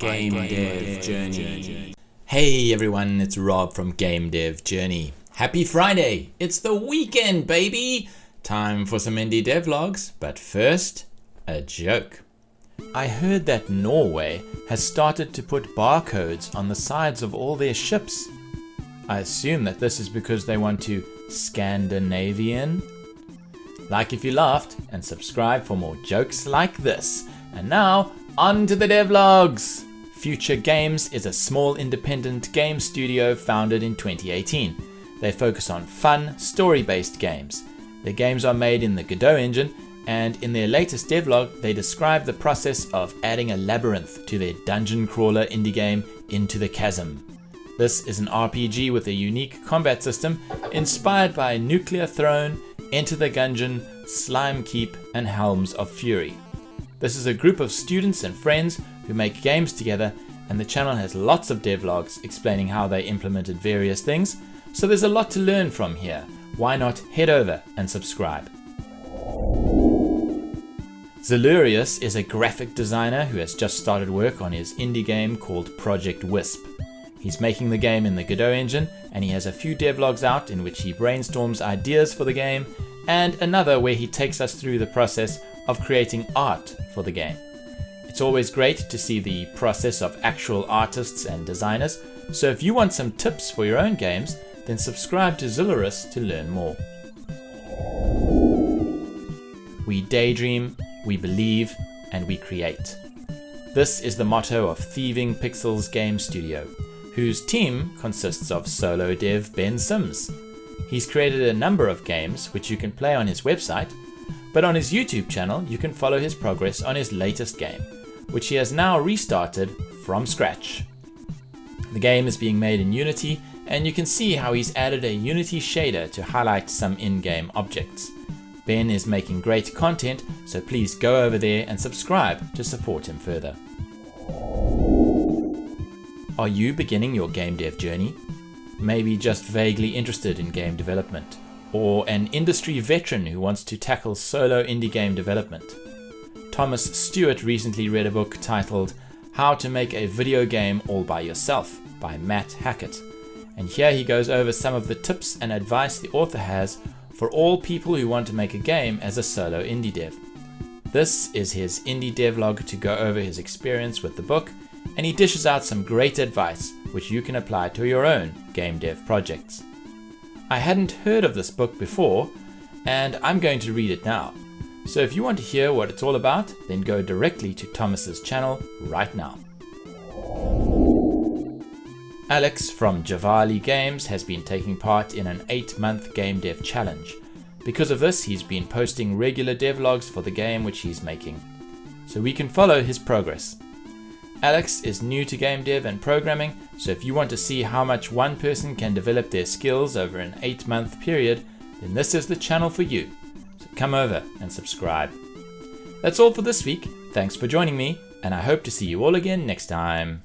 Game Dev Journey. Hey everyone, it's Rob from Game Dev Journey. Happy Friday! It's the weekend, baby! Time for some indie devlogs, but first, a joke. I heard that Norway has started to put barcodes on the sides of all their ships. I assume that this is because they want to Scandinavian. Like if you laughed, and subscribe for more jokes like this. And now, on to the devlogs! Future Games is a small independent game studio founded in 2018. They focus on fun, story-based games. Their games are made in the Godot engine, and in their latest devlog, they describe the process of adding a labyrinth to their dungeon crawler indie game Into the Chasm. This is an RPG with a unique combat system inspired by Nuclear Throne, Enter the Gungeon, Slime Keep, and Helms of Fury. This is a group of students and friends who make games together, and the channel has lots of devlogs explaining how they implemented various things, so there's a lot to learn from here. Why not head over and subscribe? Zelurius is a graphic designer who has just started work on his indie game called Project Wisp. He's making the game in the Godot engine, and he has a few devlogs out in which he brainstorms ideas for the game, and another where he takes us through the process of creating art for the game. It's always great to see the process of actual artists and designers, so if you want some tips for your own games, then subscribe to Zelurius to learn more. We daydream, we believe, and we create. This is the motto of Thieving Pixels Game Studio, whose team consists of solo dev Ben Sims. He's created a number of games which you can play on his website, but on his YouTube channel you can follow his progress on his latest game, which he has now restarted from scratch. The game is being made in Unity, and you can see how he's added a Unity shader to highlight some in-game objects. Ben is making great content, so please go over there and subscribe to support him further. Are you beginning your game dev journey? Maybe just vaguely interested in game development, or an industry veteran who wants to tackle solo indie game development. Thomas Stewart recently read a book titled How to Make a Video Game All by Yourself by Matt Hackett, and here he goes over some of the tips and advice the author has for all people who want to make a game as a solo indie dev. This is his indie devlog to go over his experience with the book, and he dishes out some great advice which you can apply to your own game dev projects. I hadn't heard of this book before, and I'm going to read it now. So if you want to hear what it's all about, then go directly to Thomas's channel right now. Alex from Javali Games has been taking part in an 8-month game dev challenge. Because of this, he's been posting regular devlogs for the game which he's making, so we can follow his progress. Alex is new to game dev and programming, so if you want to see how much one person can develop their skills over an 8-month period, then this is the channel for you. So come over and subscribe. That's all for this week. Thanks for joining me, and I hope to see you all again next time.